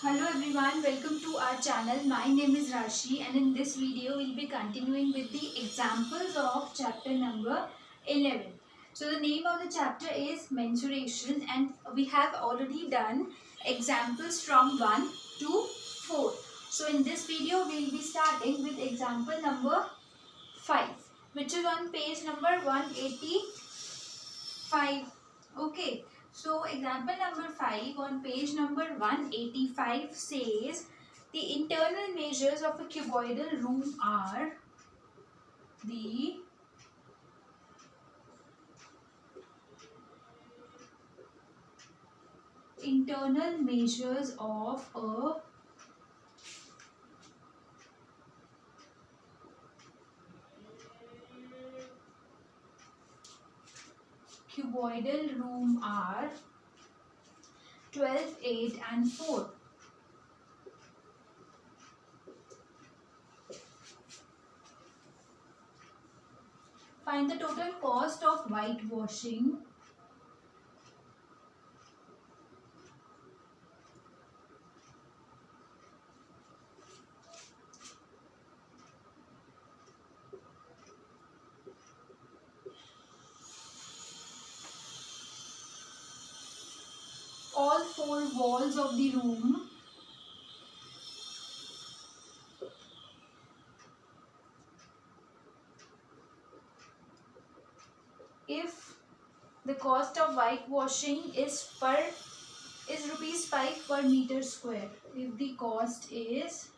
Hello everyone, welcome to our channel. My name is Rashi and in this video we'll be continuing with the examples of chapter number 11. So the name of the chapter is mensuration and we have already done examples from 1 to 4. So in this video we'll be starting with example number 5, which is on page number 185. Okay. So example number 5 on page number 185 says the internal measures of a cuboidal room are the internal measures of a cuboidal room are 12, 8 and 4. Find the total cost of whitewashing all 4 walls of the room if the cost of whitewashing is rupees 5 per meter square. If the cost is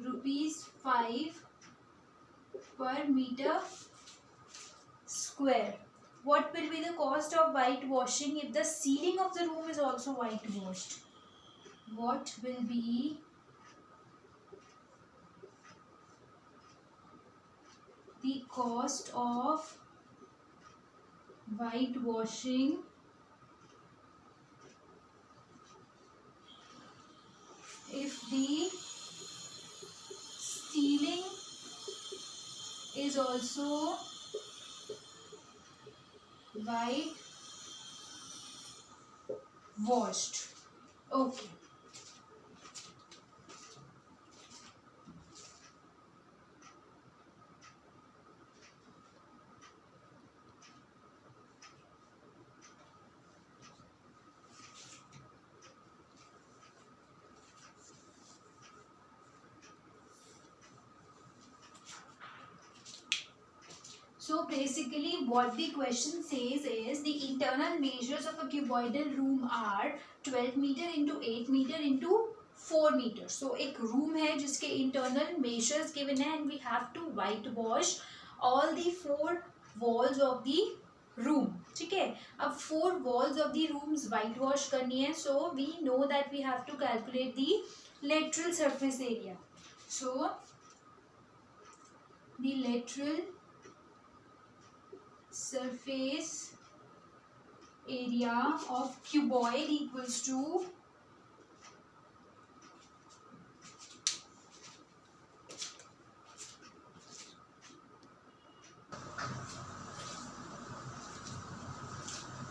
rupees 5 per meter square, what will be the cost of whitewashing if the ceiling of the room is also whitewashed? What will be the cost of whitewashing if the ceiling is also whitewashed? Okay. So basically what the question says is the internal measures of a cuboidal room are 12 meter into 8 meter into 4 meter. So एक room है जिसके internal measures given है and we have to whitewash all the 4 walls of the room. ठीक है, अब 4 walls of the rooms whitewash करनी है, so we know that we have to calculate the lateral surface area. So the lateral surface area of cuboid equals to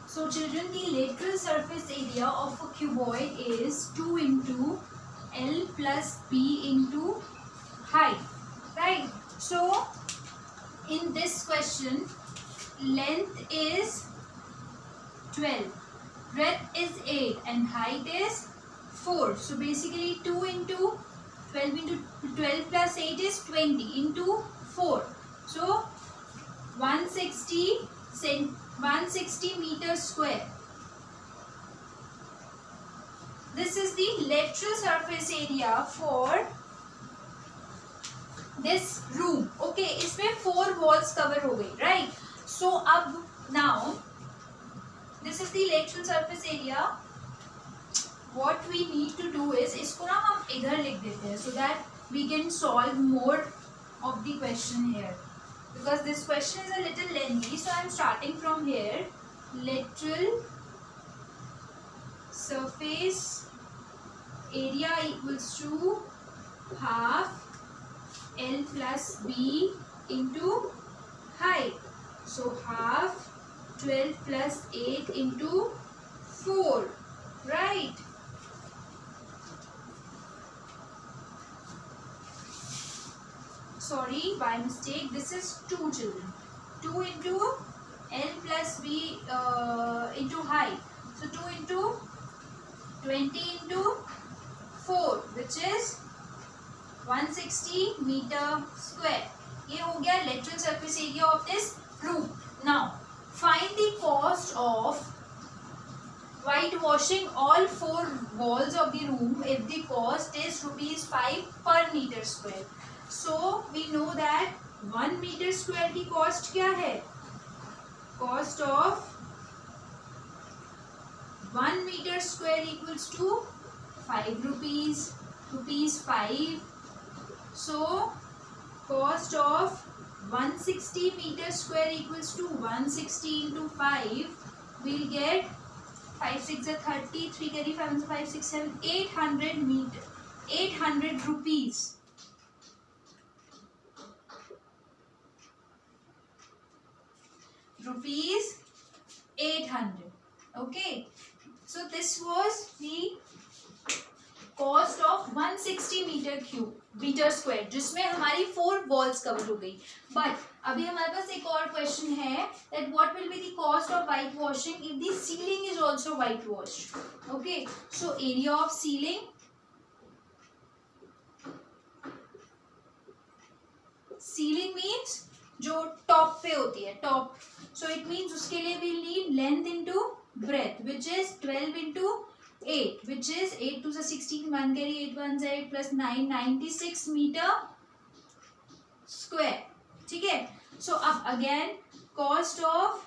so children, the lateral surface area of a cuboid is 2 into L plus B into height, right? So in this question, length is 12, breadth is 8 and height is 4. So basically 2 into 12 plus 8 is 20 into 4. So 160 meters square. This is the lateral surface area for this room. Okay, इसमें 4 walls cover हो गई, right? So अब now this is the lateral surface area. What we need to do is इसको ना हम इधर लिख देते हैं so that we can solve more of the question here, because this question is a little lengthy. So I am starting from here. Lateral surface area equals to half L plus B into height. So half 12 plus 8 into 4, right? Sorry, by mistake, this is 2 children. 2 into L plus B into height. So 2 into 20 into 4, which is 160 meter square. ये हो गया lateral surface area of this room. Now, find the cost of whitewashing all 4 walls of the room if the cost is ₹5 per meter square. So, we know that 1 meter square की cost क्या है? Cost of 1 meter square equals to 5 rupees, ₹5. So, cost of 160 meter square equals to 160 into 5. We'll get 5 6 are 30, 3 carry 5 5 6 7 800 meter, 800 rupees. Rupees 800. Okay. So this was the cost of 160 meter square, जिसमें हमारी 4 walls cover हो गई. But अभी हमारे पास एक और question है that what will be the cost of whitewashing if the ceiling is also whitewashed. Okay, so area of ceiling, ceiling means जो top पे होती है, top. So it means उसके लिए we need length into breadth, which is 12 into 8, which is 8 to the 16, 1 carry 8 1 8 plus 9, 96 meter square. ठीक है. So अब again cost of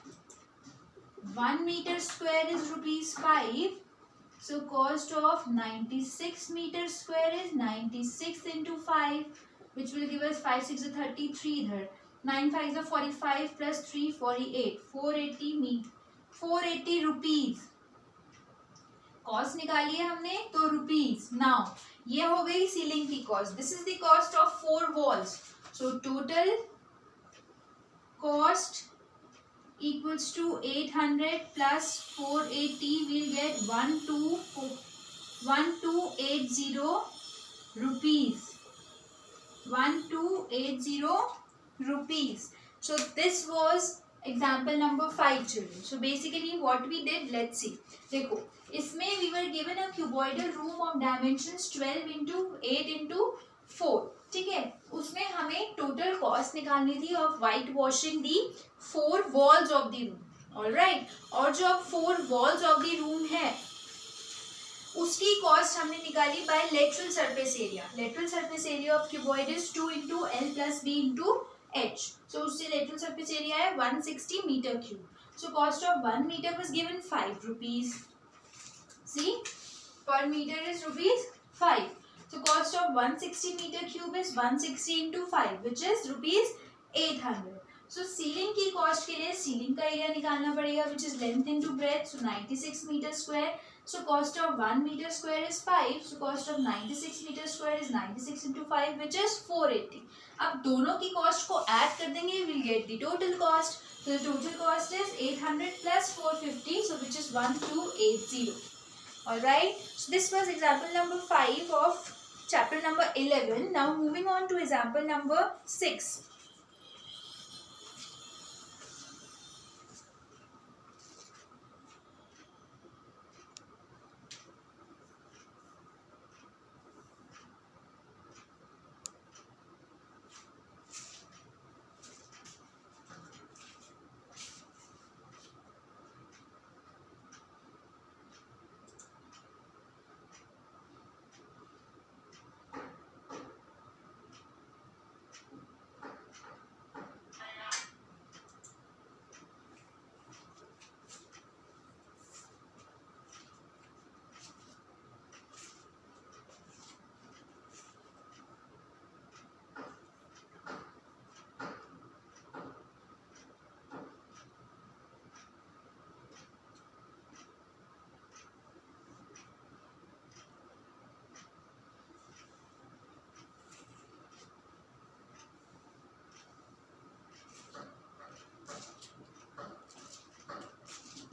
1 meter square is ₹5. So cost of 96 meter square is 96 into 5, which will give us 5 6 33 इधर, 9 5 45 plus 3 48, 480 rupees. Cost निकाली है हमने तो rupees. Now ये हो गई सीलिंग की cost. This is the cost of 4 walls. So total cost equals to 800 plus 480, we'll get 1280 rupees. 1280 rupees. So this was example number 5 children. So basically what we did, let's see. देखो इसमें we were given a cuboidal room of dimensions 12 into 8 into 4. ठीक है. उसमें हमें total cost निकालनी थी of white washing the 4 walls of the room. Alright. और जो अब 4 वॉल्स ऑफ द रूम है उसकी कॉस्ट हमने निकाली by lateral surface area. Lateral surface area of cuboid is 2 into L plus B into H. So उससे lateral surface area है 160 metre cube. So cost of 1 meter was given 5 rupees. See, per meter is ₹5. So cost of 160 meter cube is 160 into 5, which is ₹800. So ceiling की cost के लिए ceiling का area निकालना पड़ेगा, which is length into breadth. So 96 meter square. So cost of 1 meter square is 5. So cost of 96 meter square is 96 into 5, which is 480. अब दोनों की cost को add कर देंगे, we'll get the total cost. So the total cost is 800 plus 450, so which is 1280. Alright, so this was example number 5 of chapter number 11. Now moving on to example number 6.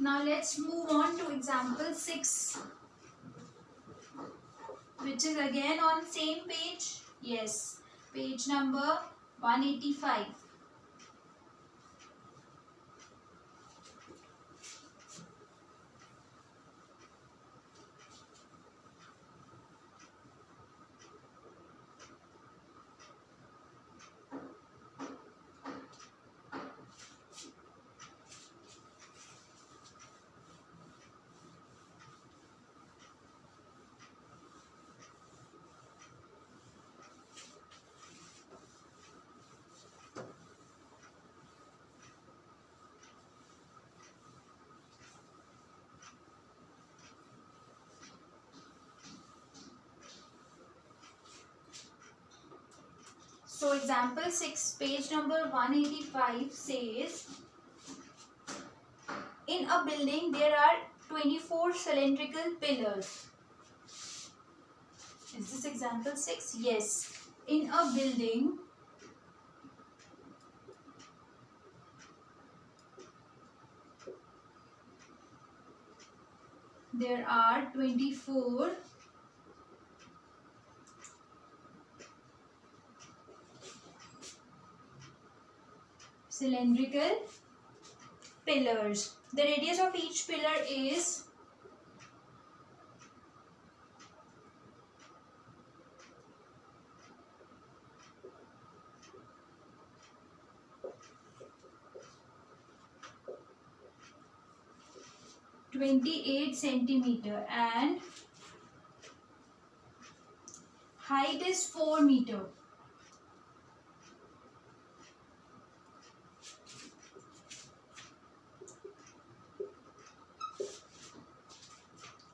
Now let's move on to example 6, which is again on same page. Yes, page number 185. So example 6, page number 185 says, in a building there are 24 cylindrical pillars. Is this example 6? Yes. In a building there are 24 cylindrical pillars. The radius of each pillar is 28 centimeter and height is 4 meter.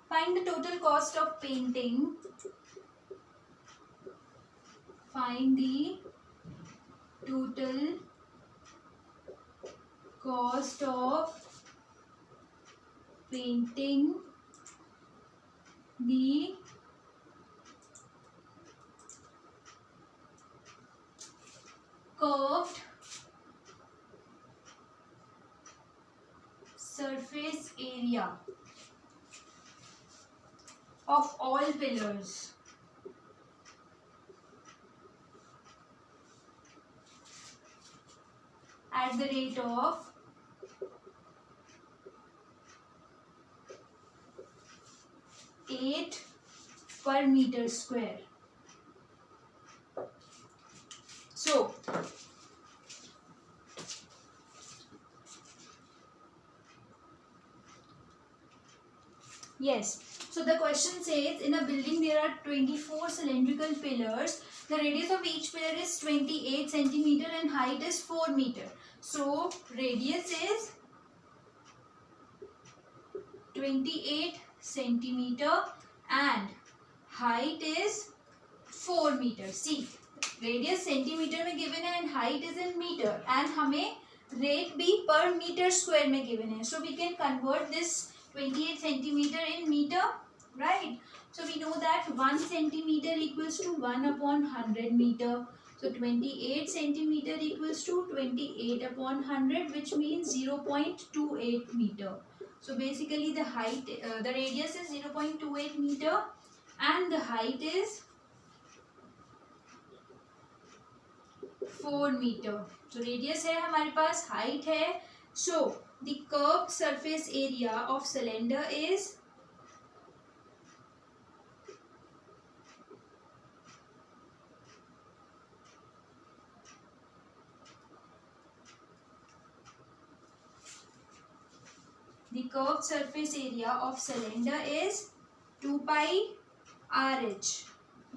Find the total cost of painting. Find the total cost of painting the curved surface area of all pillars. At the rate of 8 per meter square. So yes, so the question says, in a building there are 24 cylindrical pillars. The radius of each pillar is 28 centimeter and height is 4 meter. So radius is 28 centimeter and height is 4 meter. See, radius centimetre में given है and height is in meter and हमें rate भी per meter square में given है. So we can convert this 28 centimeter in meter, right? So we know that 1 centimeter equals to 1 upon 100 meter. So 28 centimeter equals to 28 upon 100, which means 0.28 meter. So basically the height, the radius is 0.28 meter and the height is 4 meter. So radius है हमारे पास, height है. So the curved surface area of cylinder is the curved surface area of cylinder is 2 pi RH,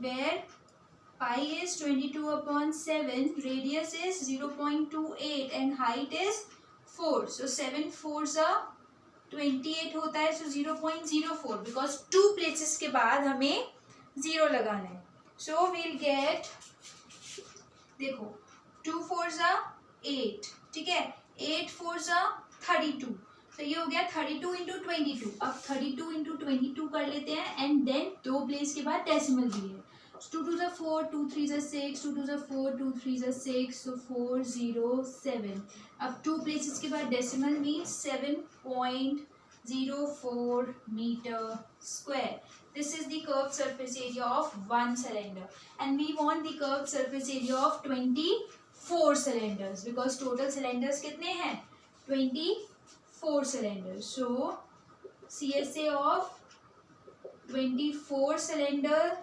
where pi is 22 upon 7, radius is 0.28 and height is 4. So 7 4s are 28 होता है. So 0.04 because 2 places के बाद हमें 0 लगाना है. So we'll get, देखो 2 4s are 8, ठीक है, 8 4s are 32. तो ये हो गया 32 इंटू 22. अब 32 इंटू 22 कर लेते हैं एंड देन 2 प्लेस के बाद डेसिमल भी है. 2 2 ज़ा 4, 2 3 ज़ा 6, 2 2 ज़ा 4, 2 3 ज़ा 6, so 4 0 7. अब 2 प्लेसेस के बाद decimal means 7.07. 0.04 meter square. This is the curved surface area of one cylinder, and we want the curved surface area of 24 cylinders because total cylinders कितने हैं? 24 cylinders. So CSA of 24 cylinder,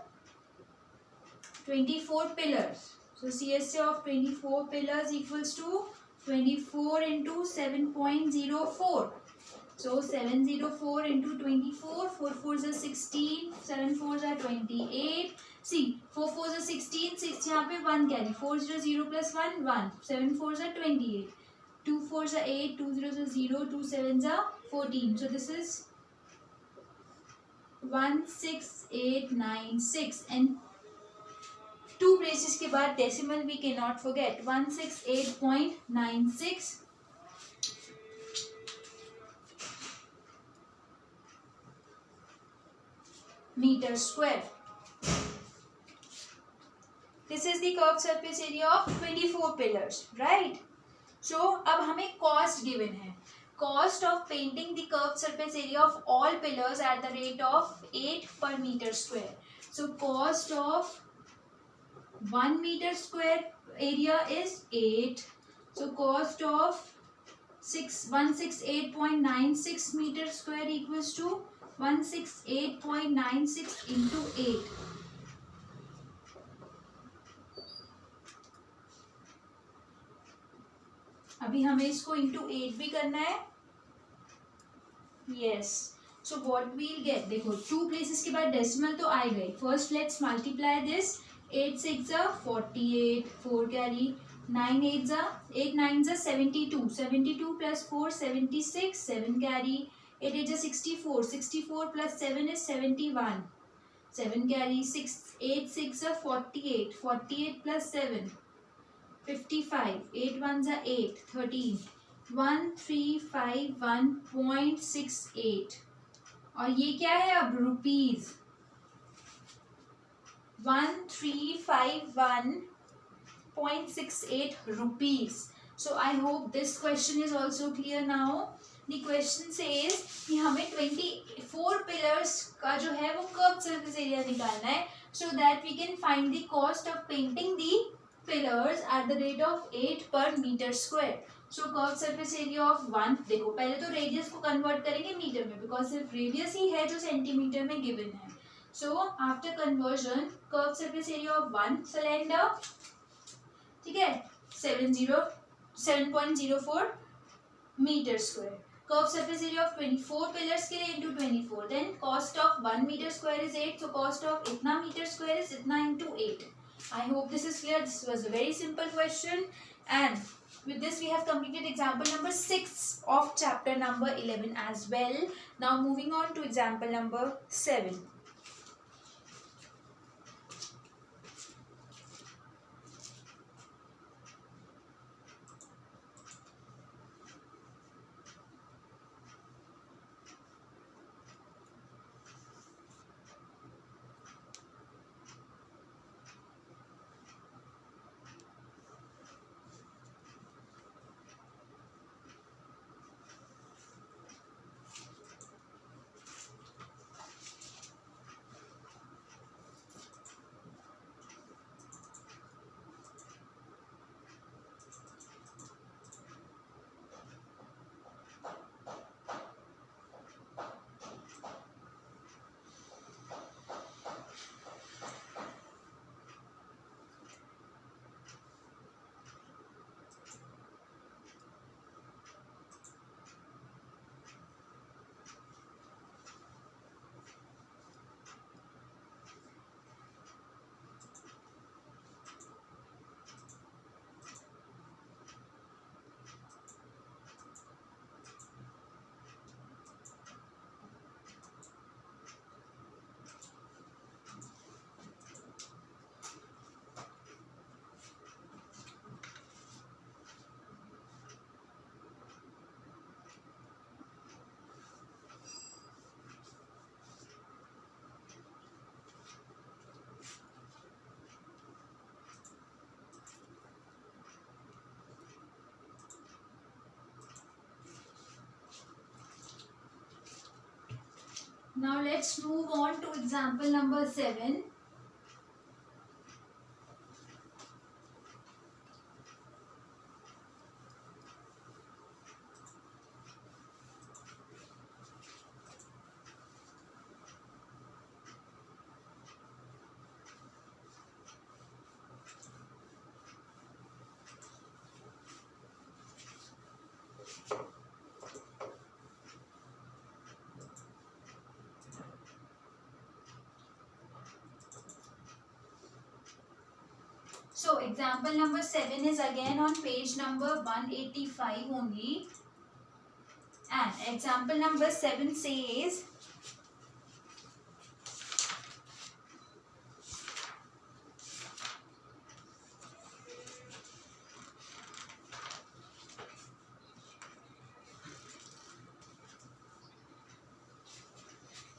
24 pillars. So CSA of 24 pillars equals to 24 into 7.04. So 704 into 24, 4 4s are 16, 7 4s are 28. See, 4 4s are 16, 6 यहाँ पे 1 carry, 4 0 0 plus 1 1, 7 4s are 28, 2 4s are 8, 2 0s are 0, 2 7s are 14. So this is 16896 and two places के बाद decimal we cannot forget. 168.96 meter square. This is the curved surface area of 24 pillars, right? So अब हमें cost given है. Cost of painting the curved surface area of all pillars at the rate of 8 per meter square. So cost of 1 meter square area is 8. So cost of 168.96 meter square equals to 168.96 into 8. अभी हमें इसको into 8 भी करना है. Yes. So what we'll get, देखो two places के बाद decimal तो आ गई. First let's multiply this. 8 6 are 48, 4 carry, 9 8 are 8 9 are 72, 72 plus 4 76, 7 carry, 8 8 are 64, 64 plus 7 is 71, 7 carry, 6 8 6 are 48, 48 plus 7 55, 8 1s are 8, 13, 1351.68 और ये क्या है अब rupees 1351.68 rupees. So I hope this question is also clear now. The question says कि हमें 24 pillars का जो है वो curved surface area निकालना है so that we can find the cost of painting the pillars at the rate of 8 per meter square. So curved surface area of 1, देखो पहले तो radius को convert करेंगे मीटर में because सिर्फ radius ही है जो सेंटीमीटर में given है. So after conversion, curved surface area of 1 cylinder, ठीक है 7.04 meter square. Curved surface area of 24 pillars के लिए into 24. Then cost of 1 meter square is 8. So cost of इतना meter square is इतना into 8. I hope this is clear. This was a very simple question. And with this we have completed example number 6 of chapter number 11 as well. Now moving on to example number 7. Now let's move on to example number 7. So example number 7 is again on page number 185 only. And example number 7 says,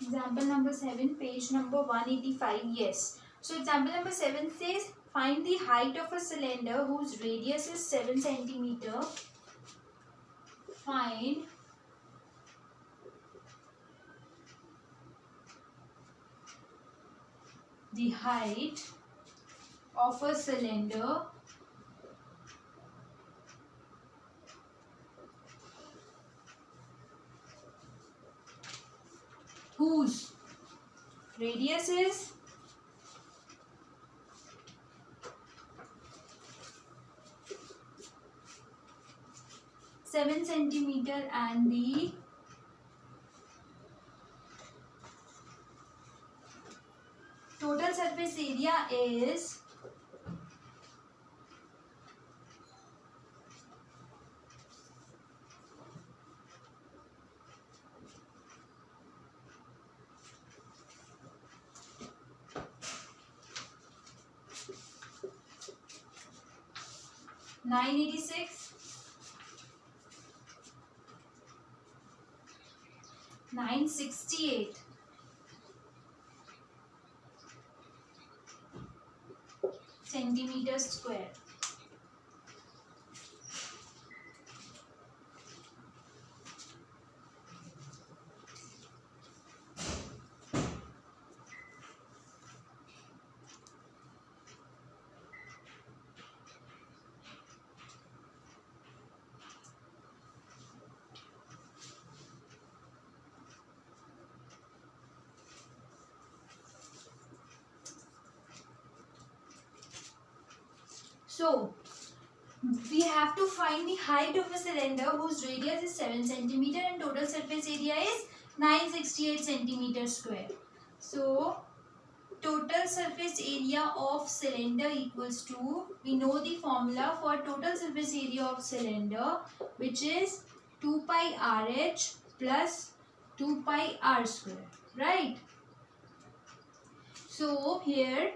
example number 7, page number 185, yes. So example number 7 says, find the height of a cylinder whose radius is 7 centimeter. Find the height of a cylinder whose radius is 7 centimeter and the total surface area is 986, 968 centimeters square. So we have to find the height of a cylinder whose radius is 7 centimeter and total surface area is 968 centimeter square. So total surface area of cylinder equals to, we know the formula for total surface area of cylinder, which is 2 pi RH plus 2 pi R square, right? So here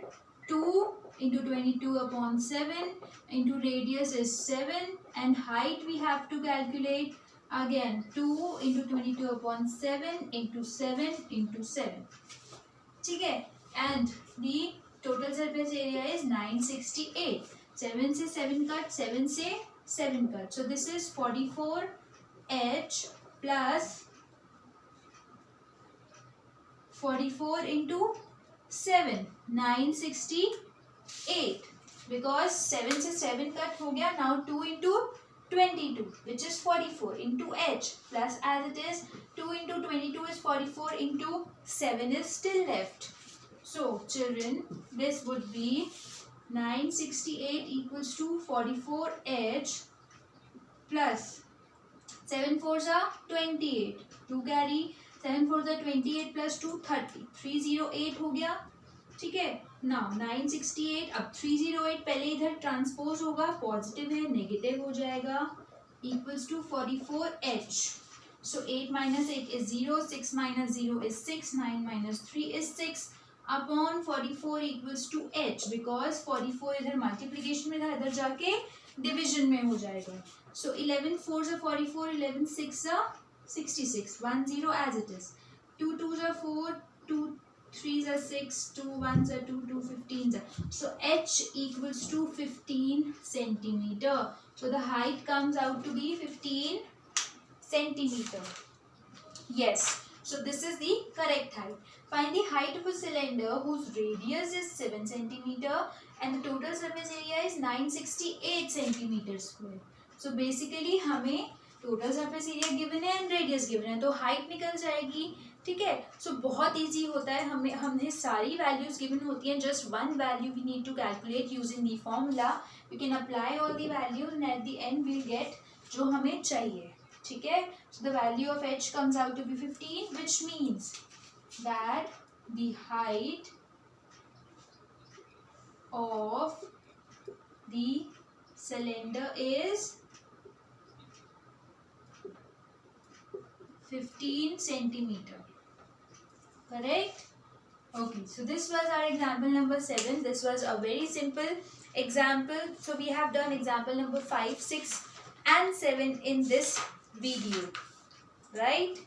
2 into 22 upon 7 into radius is 7 and height we have to calculate again 2 into 22 upon 7 into 7 into 7. Okay, and the total surface area is 968. 7 से 7 cut, 7 से 7 cut. So this is 44H plus 44 into 7, 968. Because 7 से 7 cut हो गया. Now 2 into 22, which is 44 into H plus, as it is 2 into 22 is 44 into 7 is still left. So children, this would be 968 equals to 44H plus 7 fours are 28. 2 carry 7 fours are 28 plus 2 30. 308 हो गया. ठीक है. Now 968, अब 308 पहले इधर transpose होगा, positive है negative हो जाएगा, equals to 44H. So 8 minus 8 is 0, 6 minus 0 is 6, 9 minus 3 is 6 upon 44 equals to H, because 44 इधर मल्टीप्लीकेशन में था, इधर जाके डिविजन में हो जाएगा. सो 11 4s are 44, 11 6s are 66, 1 0 as it is. 2 2s are 4, 2 3s are 6, 2 1s are 2, 2 15s are. So H equals to 15 centimeter. So the height comes out to be 15 centimeter. Yes. So this is the correct height. Find the height of a cylinder whose radius is 7 centimeter and the total surface area is 968 centimeter square. So basically हमें total surface area given है and radius given है, तो height निकल जाएगी. ठीक है. सो बहुत easy होता है, हमें सारी वैल्यूज गिवन होती हैं, just one value we need to calculate using the formula. We can apply all the values and at the end we'll get जो हमें चाहिए. ठीक है. So the value of h comes out to be 15, which means that the height of the cylinder is 15 centimeter. Correct? Okay, so this was our example number 7. This was a very simple example. So we have done example number 5, 6 and 7 in this video, right?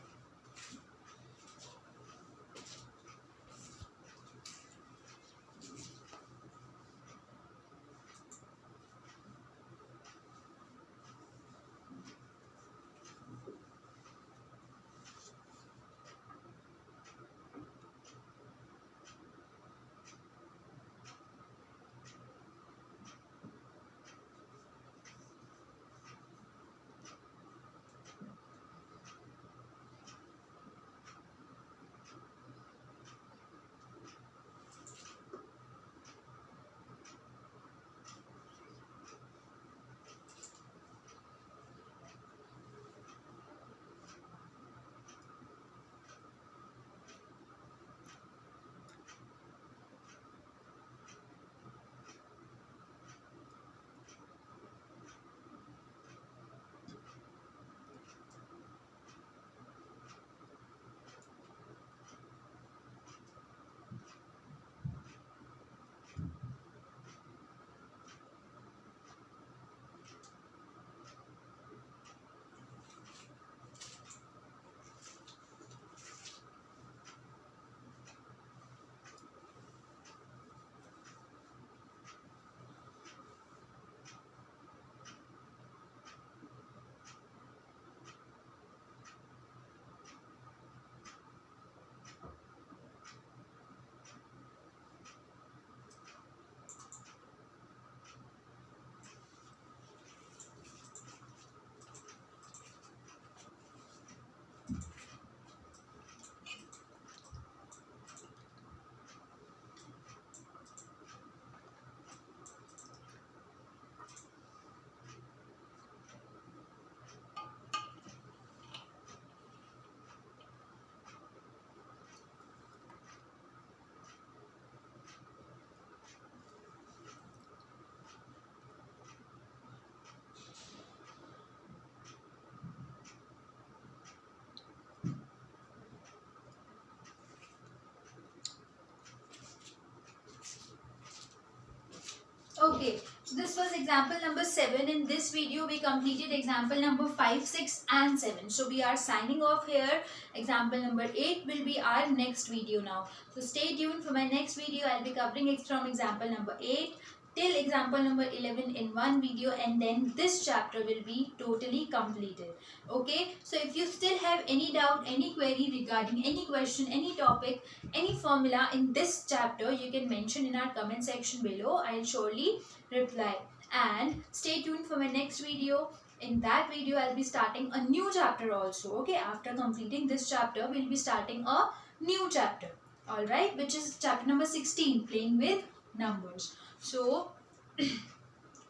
Okay, so this was example number 7. In this video, we completed example number 5, 6 and 7. So we are signing off here. Example number 8 will be our next video now. So stay tuned for my next video. I'll be covering it from example number 8 till example number 11 in one video, and then this chapter will be totally completed. Okay, so if you still have any doubt, any query regarding any question, any topic, any formula in this chapter, you can mention in our comment section below. I'll surely reply. And stay tuned for my next video. In that video, I'll be starting a new chapter also. Okay, after completing this chapter, we'll be starting a new chapter. Alright, which is chapter number 16, playing with numbers. So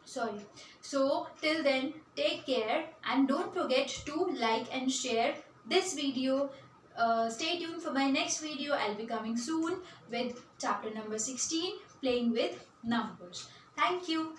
sorry. So till then, take care and don't forget to like and share this video. Stay tuned for my next video. I'll be coming soon with chapter number 16, playing with numbers. Thank you.